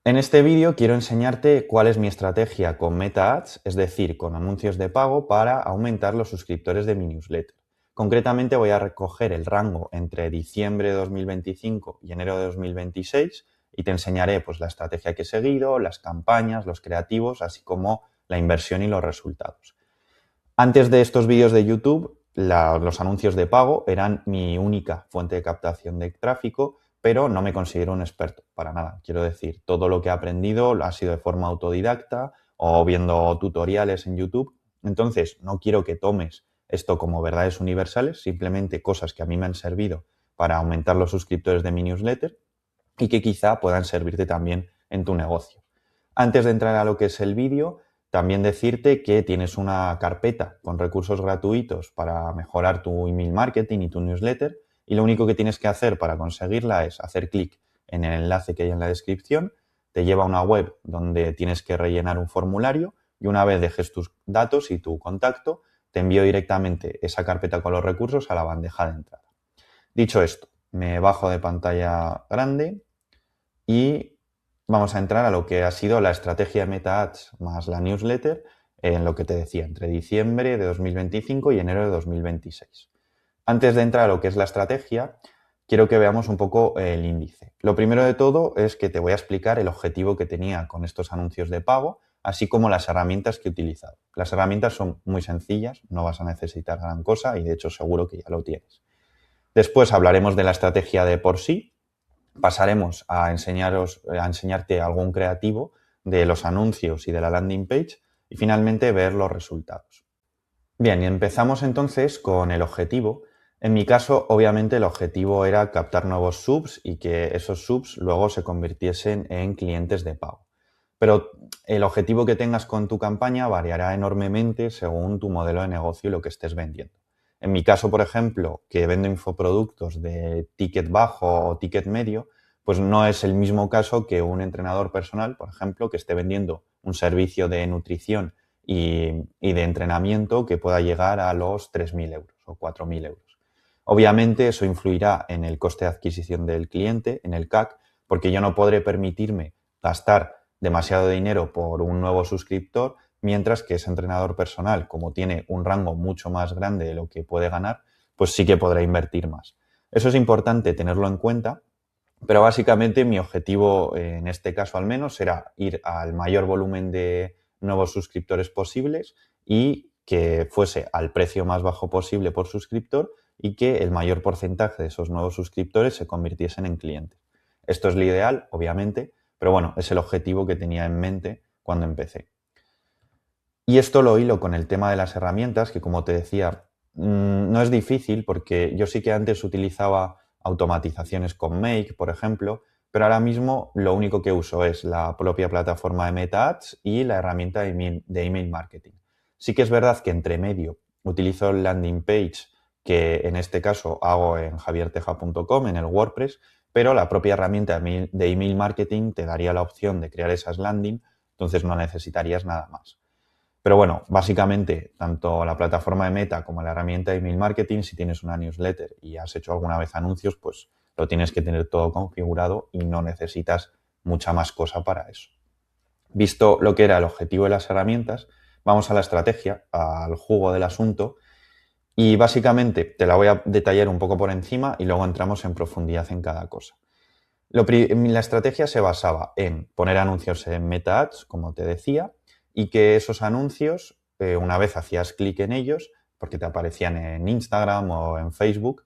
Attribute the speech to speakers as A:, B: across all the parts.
A: En este vídeo quiero enseñarte cuál es mi estrategia con Meta Ads, es decir, con anuncios de pago para aumentar los suscriptores de mi newsletter. Concretamente voy a recoger el rango entre diciembre de 2025 y enero de 2026 y te enseñaré pues, la estrategia que he seguido, las campañas, los creativos, así como la inversión y los resultados. Antes de estos vídeos de YouTube, los anuncios de pago eran mi única fuente de captación de tráfico, pero no me considero un experto, para nada. Quiero decir, todo lo que he aprendido ha sido de forma autodidacta o viendo tutoriales en YouTube. Entonces, no quiero que tomes esto como verdades universales, simplemente cosas que a mí me han servido para aumentar los suscriptores de mi newsletter y que quizá puedan servirte también en tu negocio. Antes de entrar a lo que es el vídeo, también decirte que tienes una carpeta con recursos gratuitos para mejorar tu email marketing y tu newsletter y lo único que tienes que hacer para conseguirla es hacer clic en el enlace que hay en la descripción, te lleva a una web donde tienes que rellenar un formulario y una vez dejes tus datos y tu contacto, te envío directamente esa carpeta con los recursos a la bandeja de entrada. Dicho esto, me bajo de pantalla grande y vamos a entrar a lo que ha sido la estrategia de Meta Ads más la newsletter en lo que te decía, entre diciembre de 2025 y enero de 2026. Antes de entrar a lo que es la estrategia, quiero que veamos un poco el índice. Lo primero de todo es que te voy a explicar el objetivo que tenía con estos anuncios de pago, así como las herramientas que he utilizado. Las herramientas son muy sencillas, no vas a necesitar gran cosa y de hecho seguro que ya lo tienes. Después hablaremos de la estrategia de por sí. Pasaremos a enseñarte algún creativo de los anuncios y de la landing page y finalmente ver los resultados. Bien, y empezamos entonces con el objetivo. En mi caso, obviamente, el objetivo era captar nuevos subs y que esos subs luego se convirtiesen en clientes de pago. Pero el objetivo que tengas con tu campaña variará enormemente según tu modelo de negocio y lo que estés vendiendo. En mi caso, por ejemplo, que vendo infoproductos de ticket bajo o ticket medio, pues no es el mismo caso que un entrenador personal, por ejemplo, que esté vendiendo un servicio de nutrición y de entrenamiento que pueda llegar a los 3.000 euros o 4.000 euros. Obviamente eso influirá en el coste de adquisición del cliente, en el CAC, porque yo no podré permitirme gastar demasiado dinero por un nuevo suscriptor, mientras que ese entrenador personal, como tiene un rango mucho más grande de lo que puede ganar, pues sí que podrá invertir más. Eso es importante tenerlo en cuenta, pero básicamente mi objetivo, en este caso al menos, será ir al mayor volumen de nuevos suscriptores posibles y que fuese al precio más bajo posible por suscriptor y que el mayor porcentaje de esos nuevos suscriptores se convirtiesen en clientes. Esto es lo ideal, obviamente, pero bueno, es el objetivo que tenía en mente cuando empecé. Y esto lo hilo con el tema de las herramientas, que como te decía, no es difícil porque yo sí que antes utilizaba automatizaciones con Make, por ejemplo, pero ahora mismo lo único que uso es la propia plataforma de Meta Ads y la herramienta de email marketing. Sí que es verdad que entre medio utilizo el landing page, que en este caso hago en javierteja.com, en el WordPress, pero la propia herramienta de email marketing te daría la opción de crear esas landing, entonces no necesitarías nada más. Pero bueno, básicamente, tanto la plataforma de Meta como la herramienta de email marketing, si tienes una newsletter y has hecho alguna vez anuncios, pues lo tienes que tener todo configurado y no necesitas mucha más cosa para eso. Visto lo que era el objetivo de las herramientas, vamos a la estrategia, al jugo del asunto y básicamente te la voy a detallar un poco por encima y luego entramos en profundidad en cada cosa. La estrategia se basaba en poner anuncios en Meta Ads, como te decía, y que esos anuncios, una vez hacías clic en ellos, porque te aparecían en Instagram o en Facebook,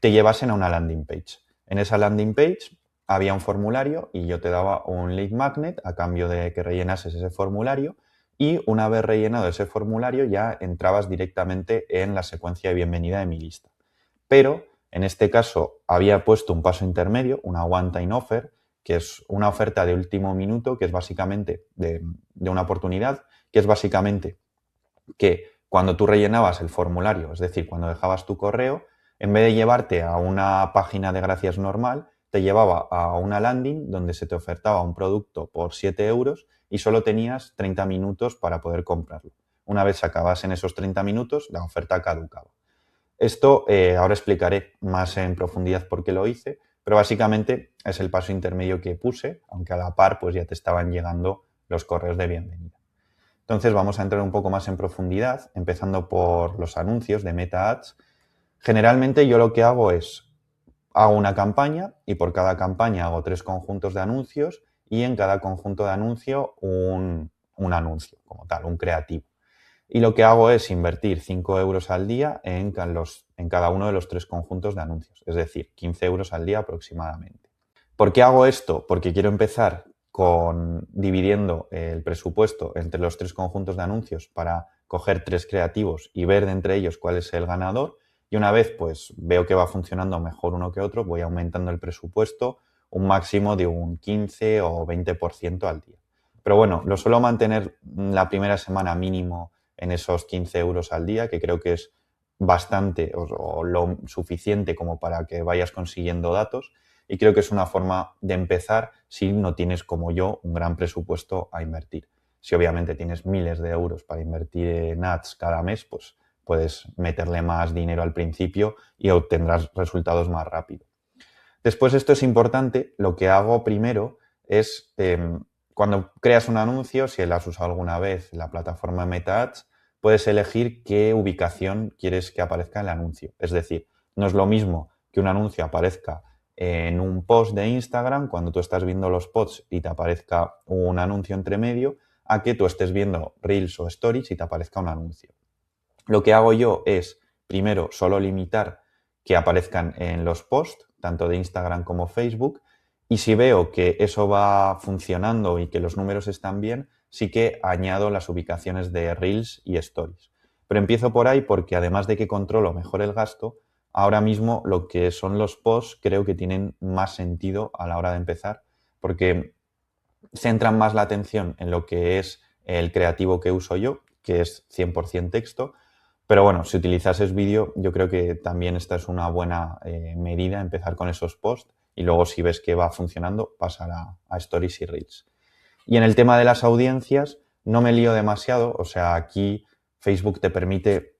A: te llevasen a una landing page. En esa landing page había un formulario y yo te daba un lead magnet a cambio de que rellenases ese formulario y una vez rellenado ese formulario ya entrabas directamente en la secuencia de bienvenida de mi lista. Pero en este caso había puesto un paso intermedio, una one-time offer, que es una oferta de último minuto, que es básicamente de una oportunidad, que es básicamente que cuando tú rellenabas el formulario, es decir, cuando dejabas tu correo, en vez de llevarte a una página de gracias normal, te llevaba a una landing donde se te ofertaba un producto por 7 euros y solo tenías 30 minutos para poder comprarlo. Una vez acabas en esos 30 minutos, la oferta caducaba. Esto ahora explicaré más en profundidad por qué lo hice, Pero básicamente es el paso intermedio que puse, aunque a la par pues ya te estaban llegando los correos de bienvenida. Entonces vamos a entrar un poco más en profundidad, empezando por los anuncios de Meta Ads. Generalmente yo lo que hago es, hago una campaña y por cada campaña hago 3 conjuntos de anuncios y en cada conjunto de anuncio un anuncio como tal, un creativo. Y lo que hago es invertir 5 euros al día en cada uno de los 3 conjuntos de anuncios, es decir, 15 euros al día aproximadamente. ¿Por qué hago esto? Porque quiero empezar dividiendo el presupuesto entre los 3 conjuntos de anuncios para coger 3 creativos y ver de entre ellos cuál es el ganador. Y una vez pues veo que va funcionando mejor uno que otro, voy aumentando el presupuesto un máximo de un 15 o 20% al día. Pero bueno, lo suelo mantener la primera semana mínimo en esos 15 euros al día, que creo que es bastante o lo suficiente como para que vayas consiguiendo datos. Y creo que es una forma de empezar si no tienes, como yo, un gran presupuesto a invertir. Si obviamente tienes miles de euros para invertir en ads cada mes, pues puedes meterle más dinero al principio y obtendrás resultados más rápido. Después, esto es importante, lo que hago primero es, cuando creas un anuncio, si lo has usado alguna vez, la plataforma Meta Ads, puedes elegir qué ubicación quieres que aparezca en el anuncio. Es decir, no es lo mismo que un anuncio aparezca en un post de Instagram cuando tú estás viendo los posts y te aparezca un anuncio entre medio, a que tú estés viendo Reels o Stories y te aparezca un anuncio. Lo que hago yo es, primero, solo limitar que aparezcan en los posts, tanto de Instagram como Facebook, y si veo que eso va funcionando y que los números están bien, sí que añado las ubicaciones de Reels y Stories. Pero empiezo por ahí porque además de que controlo mejor el gasto, ahora mismo lo que son los posts creo que tienen más sentido a la hora de empezar, porque centran más la atención en lo que es el creativo que uso yo, que es 100% texto. Pero bueno, si utilizases vídeo, yo creo que también esta es una buena medida, empezar con esos posts y luego si ves que va funcionando, pasar a Stories y Reels. Y en el tema de las audiencias, no me lío demasiado, o sea, aquí Facebook te permite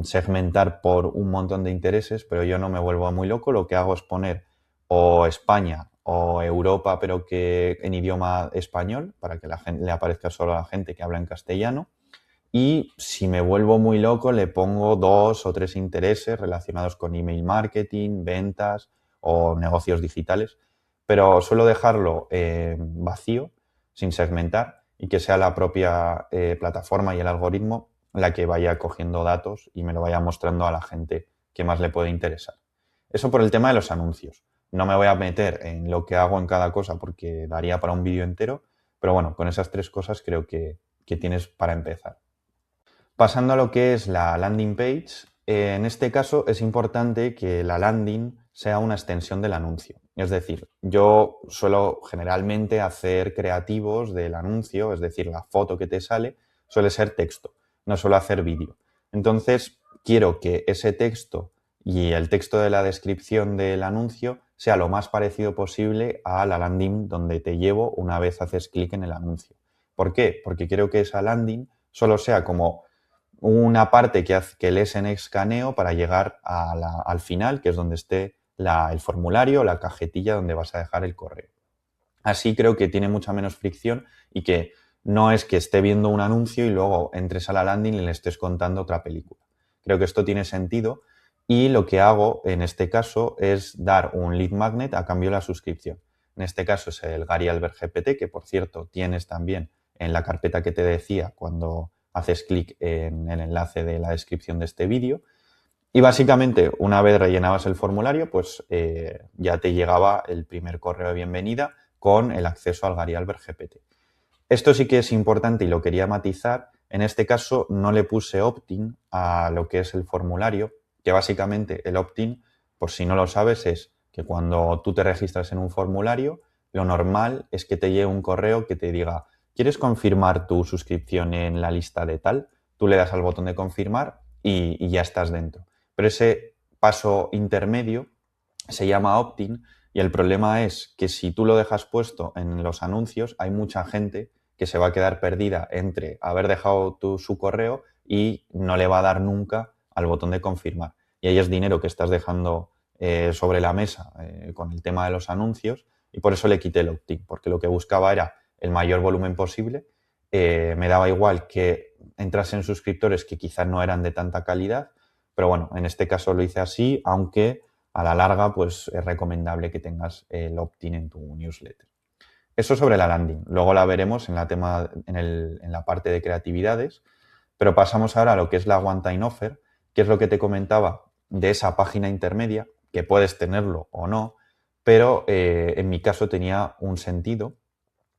A: segmentar por un montón de intereses, pero yo no me vuelvo muy loco, lo que hago es poner o España o Europa, pero que en idioma español, para que le aparezca solo a la gente que habla en castellano. Y si me vuelvo muy loco, le pongo 2 o 3 intereses relacionados con email marketing, ventas o negocios digitales, pero suelo dejarlo vacío, sin segmentar, y que sea la propia plataforma y el algoritmo la que vaya cogiendo datos y me lo vaya mostrando a la gente que más le puede interesar. Eso por el tema de los anuncios. No me voy a meter en lo que hago en cada cosa porque daría para un vídeo entero, pero bueno, con esas 3 cosas creo que tienes para empezar. Pasando a lo que es la landing page, en este caso es importante que la landing sea una extensión del anuncio. Es decir, yo suelo generalmente hacer creativos del anuncio, es decir, la foto que te sale suele ser texto, no suelo hacer vídeo. Entonces, quiero que ese texto y el texto de la descripción del anuncio sea lo más parecido posible a la landing donde te llevo una vez haces clic en el anuncio. ¿Por qué? Porque quiero que esa landing solo sea como una parte que lees en escaneo para llegar al final, que es donde esté el formulario, la cajetilla donde vas a dejar el correo. Así creo que tiene mucha menos fricción y que no es que esté viendo un anuncio y luego entres a la landing y le estés contando otra película. Creo que esto tiene sentido y lo que hago en este caso es dar un lead magnet a cambio de la suscripción. En este caso es el Gary Albert GPT, que por cierto tienes también en la carpeta que te decía cuando haces clic en el enlace de la descripción de este vídeo. Y básicamente, una vez rellenabas el formulario, pues ya te llegaba el primer correo de bienvenida con el acceso al Gary Albert GPT. Esto sí que es importante y lo quería matizar. En este caso no le puse opt-in a lo que es el formulario, que básicamente el opt-in, por si no lo sabes, es que cuando tú te registras en un formulario, lo normal es que te llegue un correo que te diga, ¿quieres confirmar tu suscripción en la lista de tal? Tú le das al botón de confirmar y ya estás dentro. Pero ese paso intermedio se llama opt-in y el problema es que si tú lo dejas puesto en los anuncios, hay mucha gente que se va a quedar perdida entre haber dejado su correo y no le va a dar nunca al botón de confirmar. Y ahí es dinero que estás dejando sobre la mesa con el tema de los anuncios y por eso le quité el opt-in, porque lo que buscaba era el mayor volumen posible. Me daba igual que entrasen suscriptores que quizás no eran de tanta calidad, pero bueno, en este caso lo hice así, aunque a la larga pues es recomendable que tengas el opt-in en tu newsletter. Eso sobre la landing. Luego la veremos en la parte de creatividades, pero pasamos ahora a lo que es la One Time Offer, que es lo que te comentaba de esa página intermedia, que puedes tenerlo o no, pero en mi caso tenía un sentido,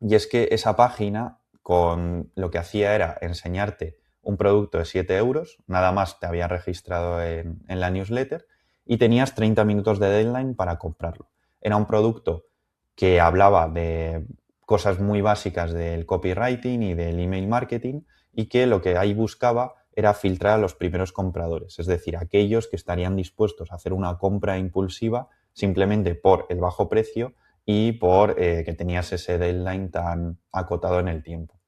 A: y es que esa página con lo que hacía era enseñarte un producto de 7 euros, nada más te había registrado en la newsletter y tenías 30 minutos de deadline para comprarlo. Era un producto que hablaba de cosas muy básicas del copywriting y del email marketing y que lo que ahí buscaba era filtrar a los primeros compradores, es decir, aquellos que estarían dispuestos a hacer una compra impulsiva simplemente por el bajo precio y por que tenías ese deadline tan acotado en el tiempo.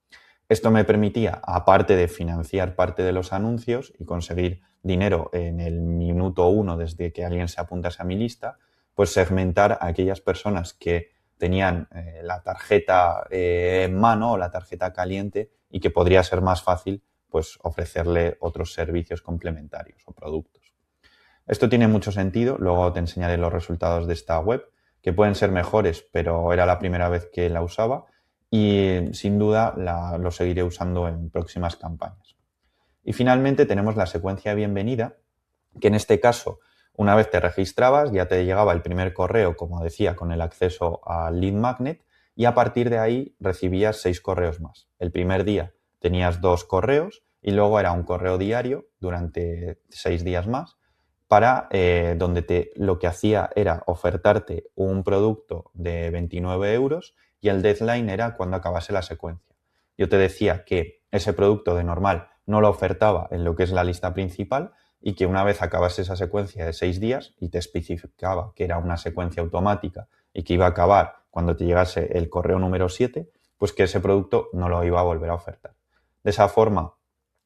A: Esto me permitía, aparte de financiar parte de los anuncios y conseguir dinero en el minuto 1 desde que alguien se apuntase a mi lista, pues segmentar a aquellas personas que tenían la tarjeta en mano o la tarjeta caliente y que podría ser más fácil pues ofrecerle otros servicios complementarios o productos. Esto tiene mucho sentido, luego te enseñaré los resultados de esta web, que pueden ser mejores, pero era la primera vez que la usaba y sin duda lo seguiré usando en próximas campañas. Y finalmente tenemos la secuencia de bienvenida, que en este caso, una vez te registrabas, ya te llegaba el primer correo, como decía, con el acceso al lead magnet y a partir de ahí recibías 6 correos más. El primer día tenías 2 correos y luego era un correo diario durante 6 días más para donde lo que hacía era ofertarte un producto de 29 euros y el deadline era cuando acabase la secuencia. Yo te decía que ese producto de normal no lo ofertaba en lo que es la lista principal y que una vez acabase esa secuencia de 6 días y te especificaba que era una secuencia automática y que iba a acabar cuando te llegase el correo número 7, pues que ese producto no lo iba a volver a ofertar. De esa forma,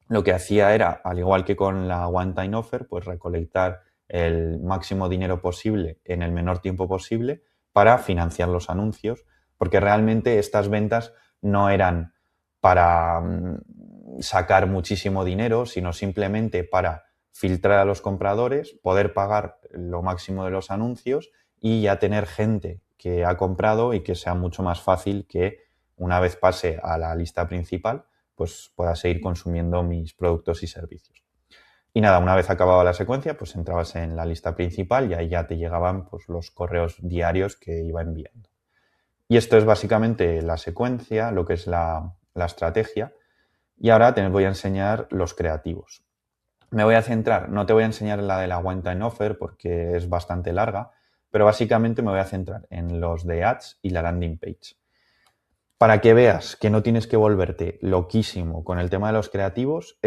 A: lo que hacía era, al igual que con la One Time Offer, pues recolectar el máximo dinero posible en el menor tiempo posible para financiar los anuncios, porque realmente estas ventas no eran para sacar muchísimo dinero, sino simplemente para filtrar a los compradores, poder pagar lo máximo de los anuncios y ya tener gente que ha comprado y que sea mucho más fácil que una vez pase a la lista principal, pues pueda seguir consumiendo mis productos y servicios. Y nada, una vez acababa la secuencia, pues entrabas en la lista principal y ahí ya te llegaban pues, los correos diarios que iba enviando. Y esto es básicamente la secuencia, lo que es la estrategia. Y ahora te voy a enseñar los creativos. Me voy a centrar, no te voy a enseñar la de la One Time Offer porque es bastante larga, pero básicamente me voy a centrar en los de Ads y la landing page. Para que veas que no tienes que volverte loquísimo con el tema de los creativos,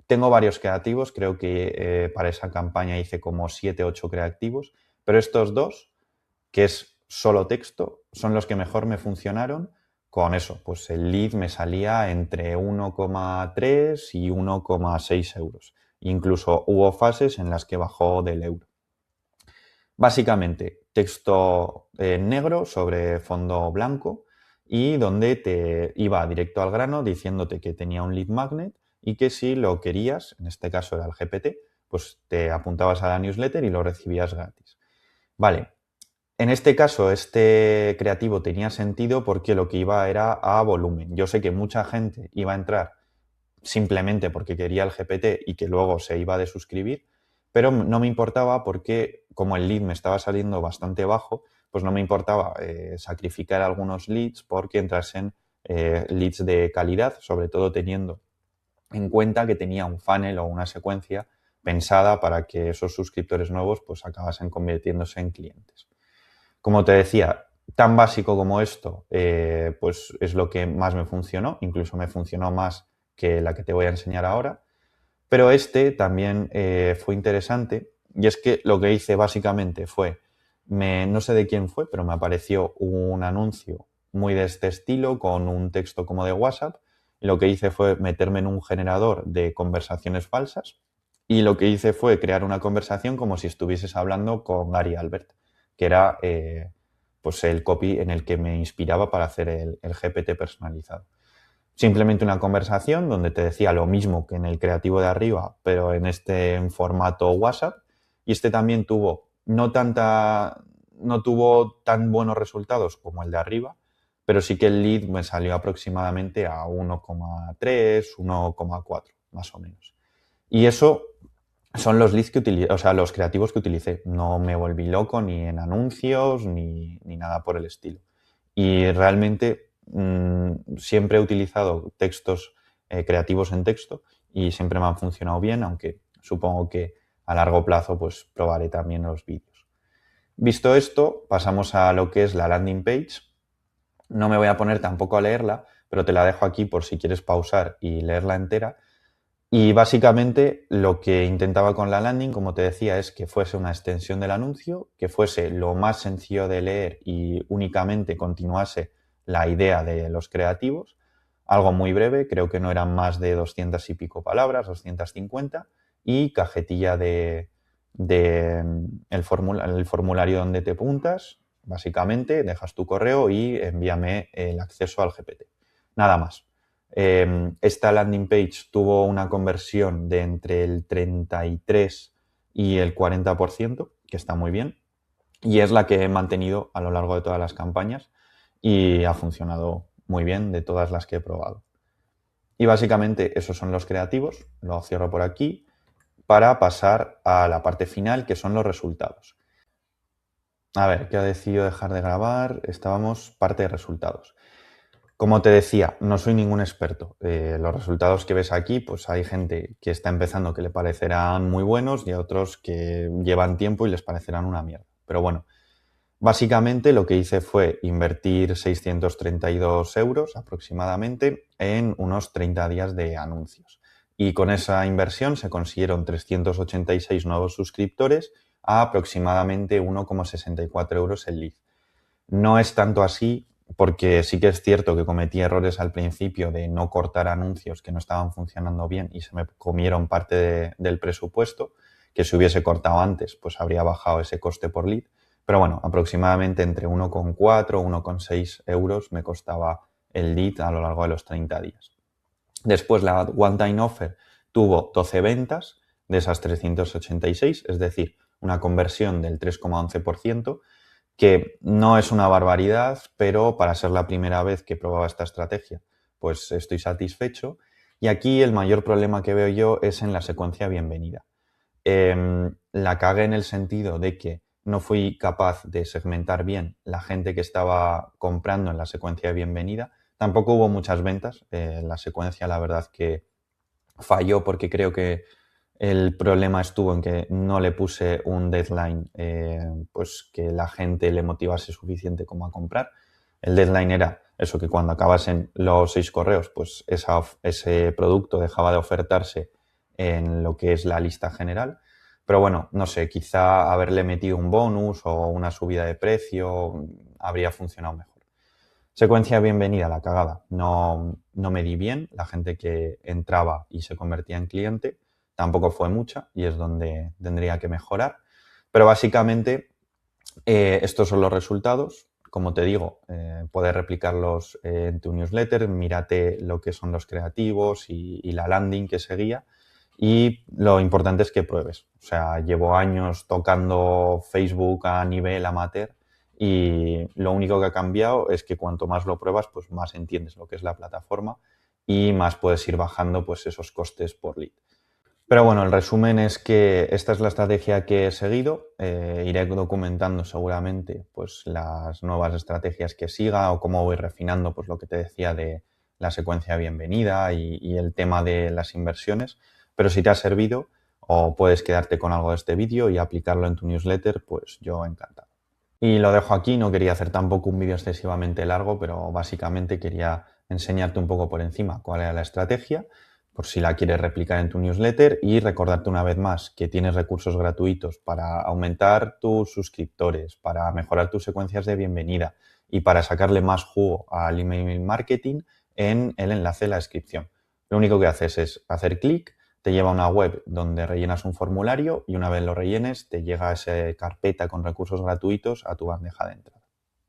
A: tengo varios creativos, creo que para esa campaña hice como 7, 8 creativos, pero estos dos, que es solo texto, son los que mejor me funcionaron. Con eso, pues el lead me salía entre 1,3 y 1,6 euros. Incluso hubo fases en las que bajó del euro. Básicamente, texto negro sobre fondo blanco y donde te iba directo al grano diciéndote que tenía un lead magnet y que si lo querías, en este caso era el GPT, pues te apuntabas a la newsletter y lo recibías gratis. Vale, en este caso este creativo tenía sentido porque lo que iba era a volumen. Yo sé que mucha gente iba a entrar simplemente porque quería el GPT y que luego se iba a desuscribir, pero no me importaba porque como el lead me estaba saliendo bastante bajo, pues no me importaba sacrificar algunos leads porque entrasen leads de calidad, sobre todo teniendo en cuenta que tenía un funnel o una secuencia pensada para que esos suscriptores nuevos pues acabasen convirtiéndose en clientes. Como te decía, tan básico como esto, pues es lo que más me funcionó, incluso me funcionó más que la que te voy a enseñar ahora, pero este también fue interesante y es que lo que hice básicamente fue, no sé de quién fue, pero me apareció un anuncio muy de este estilo con un texto como de WhatsApp y lo que hice fue meterme en un generador de conversaciones falsas y lo que hice fue crear una conversación como si estuvieses hablando con Gary Albert, que era pues el copy en el que me inspiraba para hacer el GPT personalizado. Simplemente una conversación donde te decía lo mismo que en el creativo de arriba, pero en formato WhatsApp. Y este también no tuvo tan buenos resultados como el de arriba, pero sí que el lead me salió aproximadamente a 1,3, 1,4, más o menos. Y eso son los leads que utilicé, o sea, los creativos que utilicé. No me volví loco ni en anuncios ni nada por el estilo. Y realmente siempre he utilizado textos creativos en texto y siempre me han funcionado bien, aunque supongo que a largo plazo pues probaré también los vídeos. Visto esto, pasamos a lo que es la landing page. No me voy a poner tampoco a leerla, pero te la dejo aquí por si quieres pausar y leerla entera. Y básicamente lo que intentaba con la landing, como te decía, es que fuese una extensión del anuncio, que fuese lo más sencillo de leer y únicamente continuase la idea de los creativos. Algo muy breve, creo que no eran más de 200 y pico palabras, 250, y cajetilla el formulario donde te apuntas, básicamente, dejas tu correo y envíame el acceso al GPT. Nada más. Esta landing page tuvo una conversión de entre el 33 y el 40%, que está muy bien, y es la que he mantenido a lo largo de todas las campañas y ha funcionado muy bien de todas las que he probado. Y básicamente esos son los creativos, lo cierro por aquí, para pasar a la parte final, que son los resultados. A ver, ¿qué ha decidido dejar de grabar? Estábamos parte de resultados. Como te decía, no soy ningún experto. Los resultados que ves aquí, pues hay gente que está empezando que le parecerán muy buenos y a otros que llevan tiempo y les parecerán una mierda. Pero bueno, básicamente lo que hice fue invertir 632 euros aproximadamente en unos 30 días de anuncios. Y con esa inversión se consiguieron 386 nuevos suscriptores a aproximadamente 1,64 euros el lead. No es tanto así porque sí que es cierto que cometí errores al principio de no cortar anuncios que no estaban funcionando bien y se me comieron parte del presupuesto, que si hubiese cortado antes pues habría bajado ese coste por lead. Pero bueno, aproximadamente entre 1,4 y 1,6 euros me costaba el lead a lo largo de los 30 días. Después la One Time Offer tuvo 12 ventas de esas 386, es decir, una conversión del 3,11%, que no es una barbaridad, pero para ser la primera vez que probaba esta estrategia, pues estoy satisfecho. Y aquí el mayor problema que veo yo es en la secuencia bienvenida. La cagué en el sentido de que no fui capaz de segmentar bien la gente que estaba comprando en la secuencia de bienvenida. Tampoco hubo muchas ventas. La secuencia, la verdad que falló porque creo que el problema estuvo en que no le puse un deadline pues que la gente le motivase suficiente como a comprar. El deadline era eso, que cuando acabasen los 6 correos, pues ese producto dejaba de ofertarse en lo que es la lista general. Pero bueno, no sé, quizá haberle metido un bonus o una subida de precio habría funcionado mejor. Secuencia bienvenida, la cagada. No me di bien, la gente que entraba y se convertía en cliente tampoco fue mucha y es donde tendría que mejorar. Pero básicamente estos son los resultados. Como te digo, puedes replicarlos en tu newsletter, mírate lo que son los creativos y la landing que seguía. Y lo importante es que pruebes. O sea, llevo años tocando Facebook a nivel amateur y lo único que ha cambiado es que cuanto más lo pruebas, pues más entiendes lo que es la plataforma y más puedes ir bajando pues esos costes por lead. Pero bueno, el resumen es que esta es la estrategia que he seguido. Iré documentando seguramente pues, las nuevas estrategias que siga o cómo voy refinando pues, lo que te decía de la secuencia bienvenida y el tema de las inversiones. Pero si te ha servido o puedes quedarte con algo de este vídeo y aplicarlo en tu newsletter, pues yo encantado. Y lo dejo aquí, no quería hacer tampoco un vídeo excesivamente largo, pero básicamente quería enseñarte un poco por encima cuál era la estrategia, por si la quieres replicar en tu newsletter y recordarte una vez más que tienes recursos gratuitos para aumentar tus suscriptores, para mejorar tus secuencias de bienvenida y para sacarle más jugo al email marketing en el enlace de la descripción. Lo único que haces es hacer clic, Te lleva a una web donde rellenas un formulario y una vez lo rellenes te llega esa carpeta con recursos gratuitos a tu bandeja de entrada.